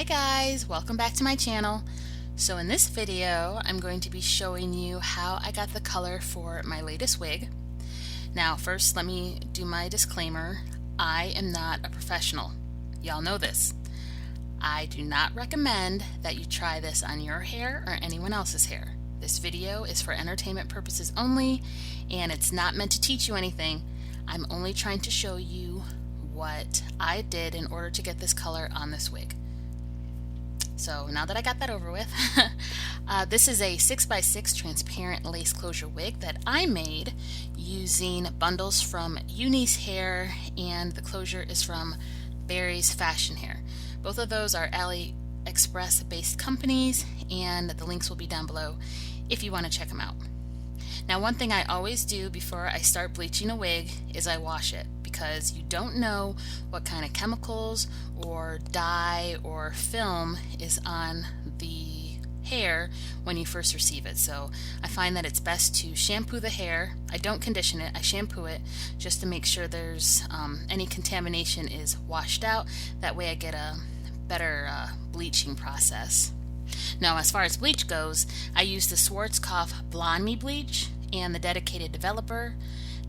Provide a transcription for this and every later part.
guys, welcome back to my channel. So in this video I'm going to be showing you how I got the color for my latest wig. Now first let me do my disclaimer. I am not a professional. Y'all know this. I do not recommend that you try this on your hair or anyone else's hair. This video is for entertainment purposes only and it's not meant to teach you anything. I'm only trying to show you what I did in order to get this color on this wig. So now that I got that over with, this is a 6x6 transparent lace closure wig that I made using bundles from Uni's Hair, and the closure is from Barry's Fashion Hair. Both of those are AliExpress based companies, and the links will be down below if you want to check them out. Now, one thing I always do before I start bleaching a wig is I wash it, because you don't know what kind of chemicals or dye or film is on the hair when you first receive it. So I find that it's best to shampoo the hair. I don't condition it, I shampoo it just to make sure there's any contamination is washed out. That way I get a better bleaching process. Now, as far as bleach goes, I use the Schwarzkopf Blonde Me bleach and the Dedicated Developer.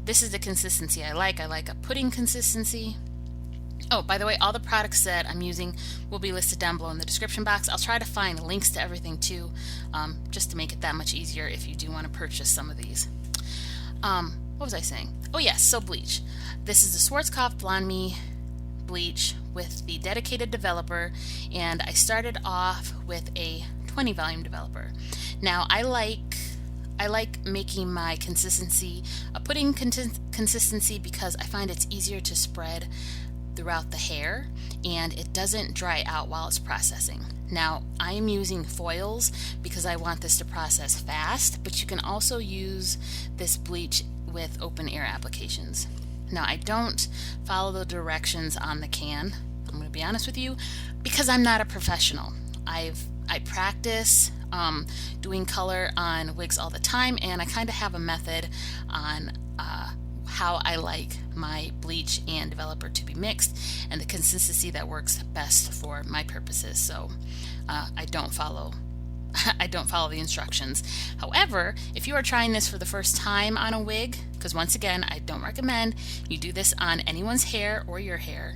This is the consistency I like. I like a pudding consistency. Oh, by the way, all the products that I'm using will be listed down below in the description box. I'll try to find links to everything too, just to make it that much easier if you do want to purchase some of these. What was I saying? Oh yes, so bleach. This is the Schwarzkopf Blonde Me bleach with the Dedicated Developer, and I started off with a 20 volume developer. Now I like making my consistency a pudding consistency because I find it's easier to spread throughout the hair and it doesn't dry out while it's processing. Now I am using foils because I want this to process fast, but you can also use this bleach with open air applications. Now I don't follow the directions on the can, I'm going to be honest with you, because I'm not a professional. I practice doing color on wigs all the time, and I kind of have a method on how I like my bleach and developer to be mixed and the consistency that works best for my purposes. So I don't follow the instructions. However, if you are trying this for the first time on a wig, because once again I don't recommend you do this on anyone's hair or your hair,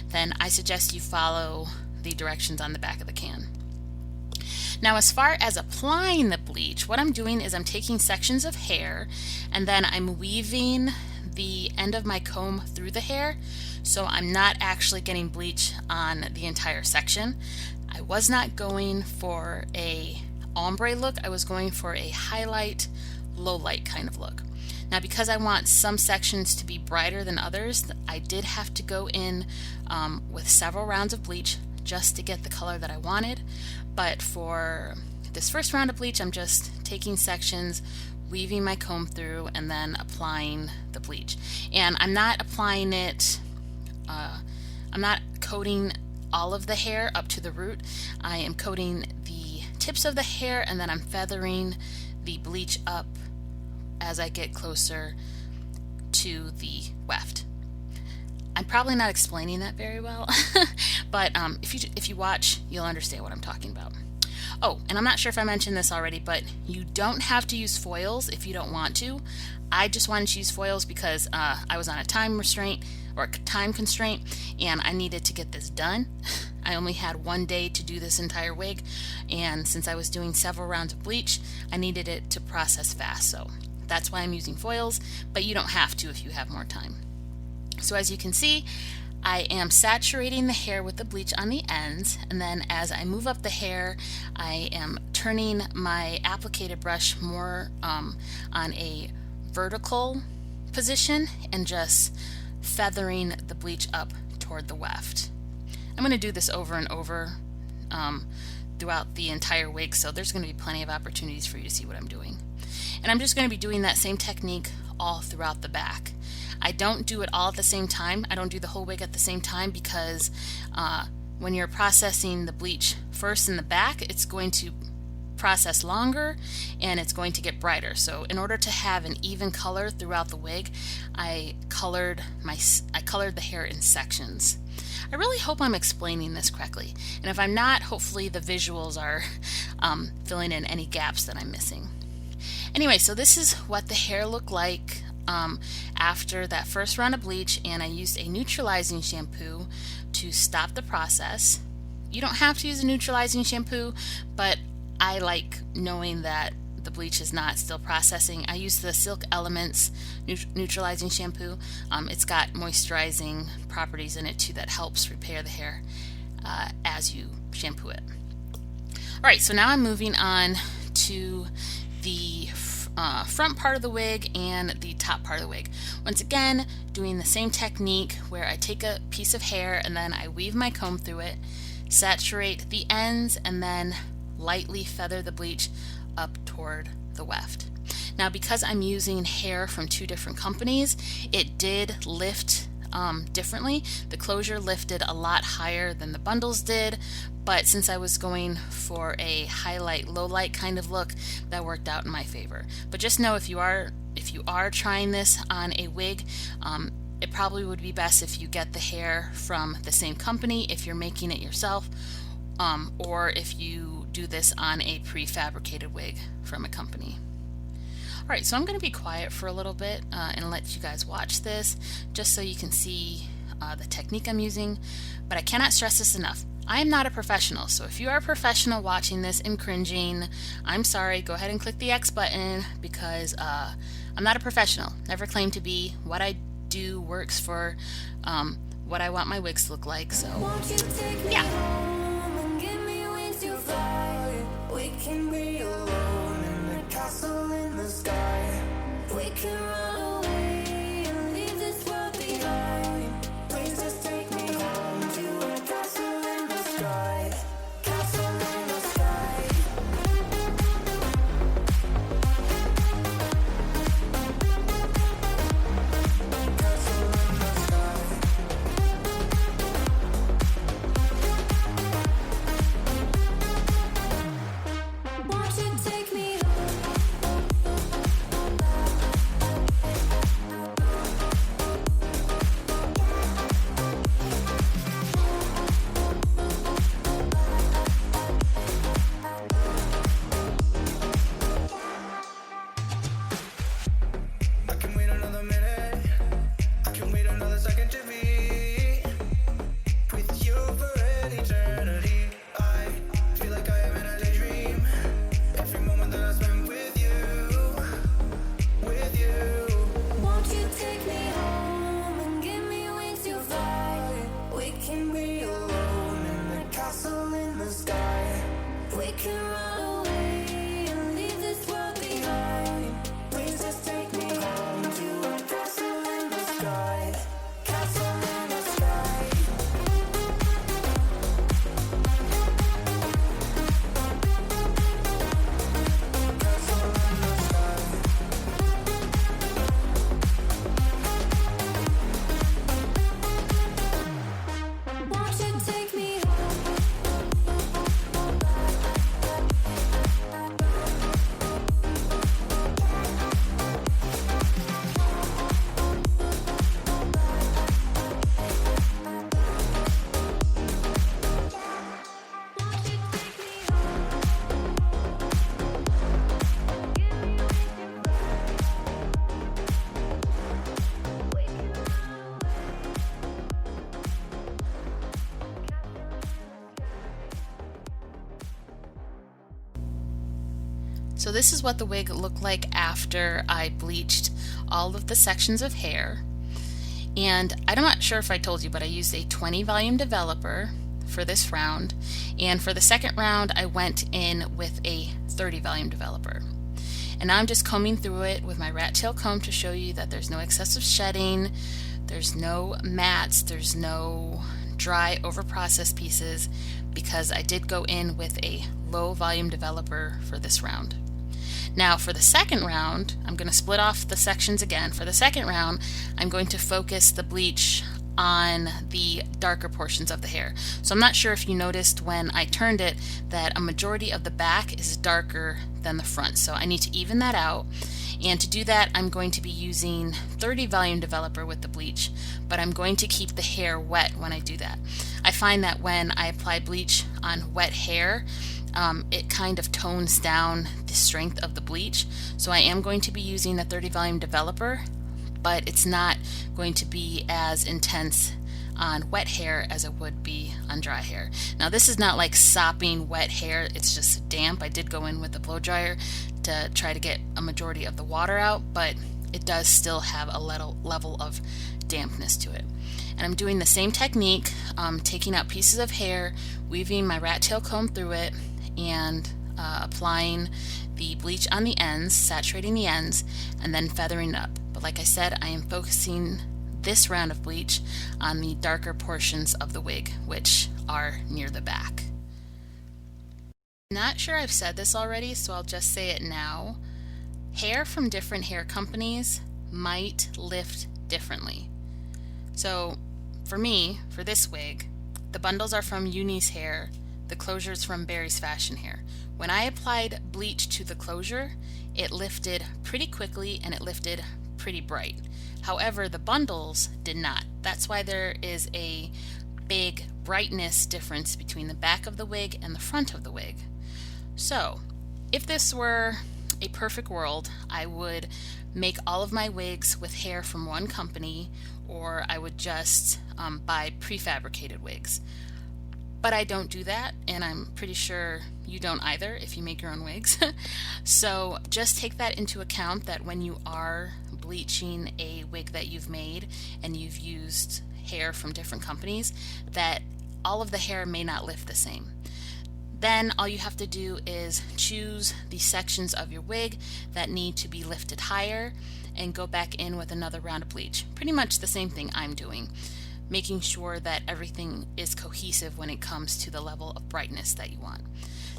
then I suggest you follow the directions on the back of the can. Now, as far as applying the bleach, what I'm doing is I'm taking sections of hair and then I'm weaving the end of my comb through the hair, so I'm not actually getting bleach on the entire section. I was not going for a ombre look, I was going for a highlight, low light kind of look. Now, because I want some sections to be brighter than others, I did have to go in with several rounds of bleach just to get the color that I wanted. But for this first round of bleach, I'm just taking sections, weaving my comb through, and then applying the bleach. And I'm not applying it, I'm not coating all of the hair up to the root. I am coating the tips of the hair, and then I'm feathering the bleach up as I get closer to the weft. I'm probably not explaining that very well, but if you watch, you'll understand what I'm talking about. Oh, and I'm not sure if I mentioned this already, but you don't have to use foils if you don't want to. I just wanted to use foils because I was on a time constraint, and I needed to get this done. I only had one day to do this entire wig, and since I was doing several rounds of bleach, I needed it to process fast, so that's why I'm using foils, but you don't have to if you have more time. So as you can see, I am saturating the hair with the bleach on the ends, and then as I move up the hair, I am turning my applicator brush more on a vertical position and just feathering the bleach up toward the weft. I'm going to do this over and over throughout the entire wig, so there's going to be plenty of opportunities for you to see what I'm doing. And I'm just going to be doing that same technique all throughout the back. I don't do it all at the same time. I don't do the whole wig at the same time because when you're processing the bleach first in the back, it's going to process longer and it's going to get brighter. So in order to have an even color throughout the wig, I colored the hair in sections. I really hope I'm explaining this correctly, and if I'm not, hopefully the visuals are filling in any gaps that I'm missing. Anyway, so this is what the hair looked like after that first round of bleach, and I used a neutralizing shampoo to stop the process. You don't have to use a neutralizing shampoo, but I like knowing that the bleach is not still processing. I use the Silk Elements neutralizing shampoo. It's got moisturizing properties in it too that helps repair the hair as you shampoo it. Alright, so now I'm moving on to the front part of the wig and the top part of the wig. Once again, doing the same technique where I take a piece of hair and then I weave my comb through it, saturate the ends, and then lightly feather the bleach up toward the weft. Now, because I'm using hair from two different companies, it did lift differently. The closure lifted a lot higher than the bundles did, but since I was going for a highlight low light kind of look, that worked out in my favor. But just know if you are trying this on a wig, it probably would be best if you get the hair from the same company if you're making it yourself, or if you do this on a prefabricated wig from a company. Alright, so I'm going to be quiet for a little bit and let you guys watch this just so you can see the technique I'm using, but I cannot stress this enough. I am not a professional, so if you are a professional watching this and cringing, I'm sorry, go ahead and click the X button, because I'm not a professional, never claimed to be. What I do works for what I want my wigs to look like, so yeah. We can be alone in the castle in the sky. We can run away and leave this world behind. Please just take me home to a castle in the sky. Castle in the sky. Castle in the sky. Won't you take me I can wait another minute. I can wait another second to be with you for an eternity. I feel like I am in a daydream. Every moment that I spend with you, with you. Won't you take me home and give me wings to fly? We can be alone in the castle in the sky. We can run away and leave this world behind. Please just take me home to a castle in the sky. Castle in the sky. Castle in the sky. Won't you take me So this is what the wig looked like after I bleached all of the sections of hair. And I'm not sure if I told you, but I used a 20 volume developer for this round. And for the second round, I went in with a 30 volume developer. And now I'm just combing through it with my rat tail comb to show you that there's no excessive shedding, there's no mats, there's no dry over-processed pieces, because I did go in with a low volume developer for this round. Now for the second round, I'm going to split off the sections again. For the second round, I'm going to focus the bleach on the darker portions of the hair. So I'm not sure if you noticed when I turned it that a majority of the back is darker than the front. So I need to even that out. And to do that, I'm going to be using 30 volume developer with the bleach, but I'm going to keep the hair wet when I do that. I find that when I apply bleach on wet hair, it kind of tones down the strength of the bleach. So I am going to be using a 30 volume developer, but it's not going to be as intense on wet hair as it would be on dry hair. Now this is not like sopping wet hair, it's just damp. I did go in with a blow dryer to try to get a majority of the water out, but it does still have a level of dampness to it. And I'm doing the same technique, taking out pieces of hair, weaving my rat tail comb through it, and applying the bleach on the ends, saturating the ends, and then feathering it up. But like I said, I am focusing this round of bleach on the darker portions of the wig, which are near the back. Not sure I've said this already, so I'll just say it now. Hair from different hair companies might lift differently. So for me, for this wig, the bundles are from Uni's Hair, the closure's from Barry's Fashion Hair. When I applied bleach to the closure, it lifted pretty quickly and it lifted pretty bright. However, the bundles did not. That's why there is a big brightness difference between the back of the wig and the front of the wig. So, if this were a perfect world, I would make all of my wigs with hair from one company, or I would just buy prefabricated wigs. But I don't do that, and I'm pretty sure you don't either if you make your own wigs. So just take that into account, that when you are bleaching a wig that you've made and you've used hair from different companies, that all of the hair may not lift the same. Then all you have to do is choose the sections of your wig that need to be lifted higher and go back in with another round of bleach. Pretty much the same thing I'm doing, making sure that everything is cohesive when it comes to the level of brightness that you want.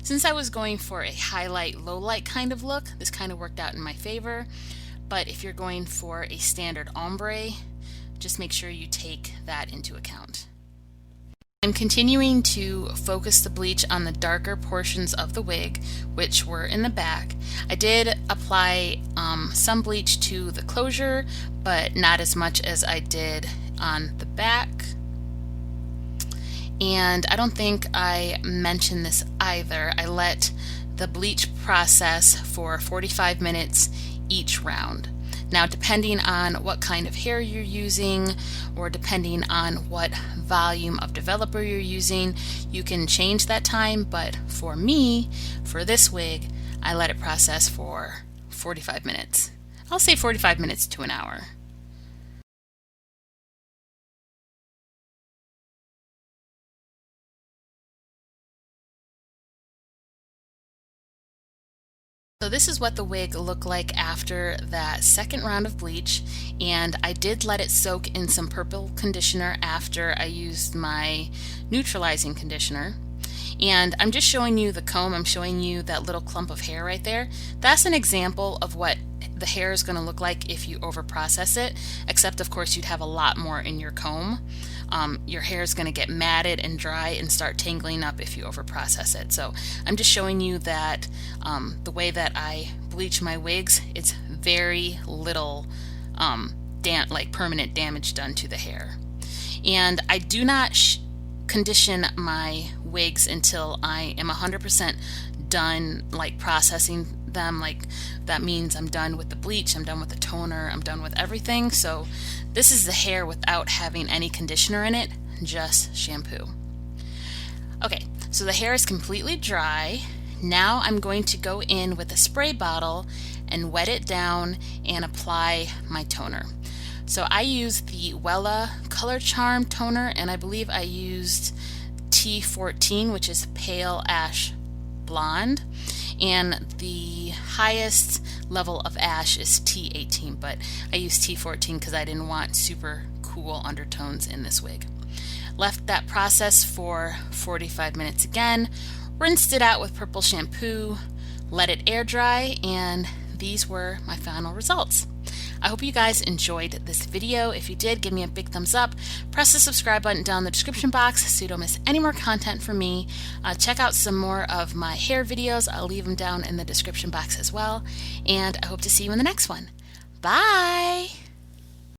Since I was going for a highlight low light kind of look, this kind of worked out in my favor. But if you're going for a standard ombre, just make sure you take that into account. I'm continuing to focus the bleach on the darker portions of the wig, which were in the back. I did apply some bleach to the closure, but not as much as I did on the back. And I don't think I mentioned this either. I let the bleach process for 45 minutes each round. Now, depending on what kind of hair you're using, or depending on what volume of developer you're using, you can change that time, but for me, for this wig, I let it process for 45 minutes. I'll say 45 minutes to an hour. So this is what the wig looked like after that second round of bleach, and I did let it soak in some purple conditioner after I used my neutralizing conditioner. And I'm just showing you the comb. I'm showing you that little clump of hair right there. That's an example of what the hair is going to look like if you over process it, except of course you'd have a lot more in your comb. Your hair is going to get matted and dry and start tangling up if you over process it. So I'm just showing you that the way that I bleach my wigs, it's very little like permanent damage done to the hair. And I do not condition my wigs until I am 100% done like processing them. Like that means I'm done with the bleach, I'm done with the toner, I'm done with everything. So this is the hair without having any conditioner in it, just shampoo. Okay, so the hair is completely dry. Now I'm going to go in with a spray bottle and wet it down and apply my toner. So I used the Wella Color Charm toner, and I believe I used T14, which is Pale Ash Blonde, and the highest level of ash is T18, but I used T14 because I didn't want super cool undertones in this wig. Left that process for 45 minutes again, rinsed it out with purple shampoo, let it air dry, and these were my final results. I hope you guys enjoyed this video. If you did, give me a big thumbs up. Press the subscribe button down in the description box so you don't miss any more content from me. Check out some more of my hair videos. I'll leave them down in the description box as well. And I hope to see you in the next one. Bye!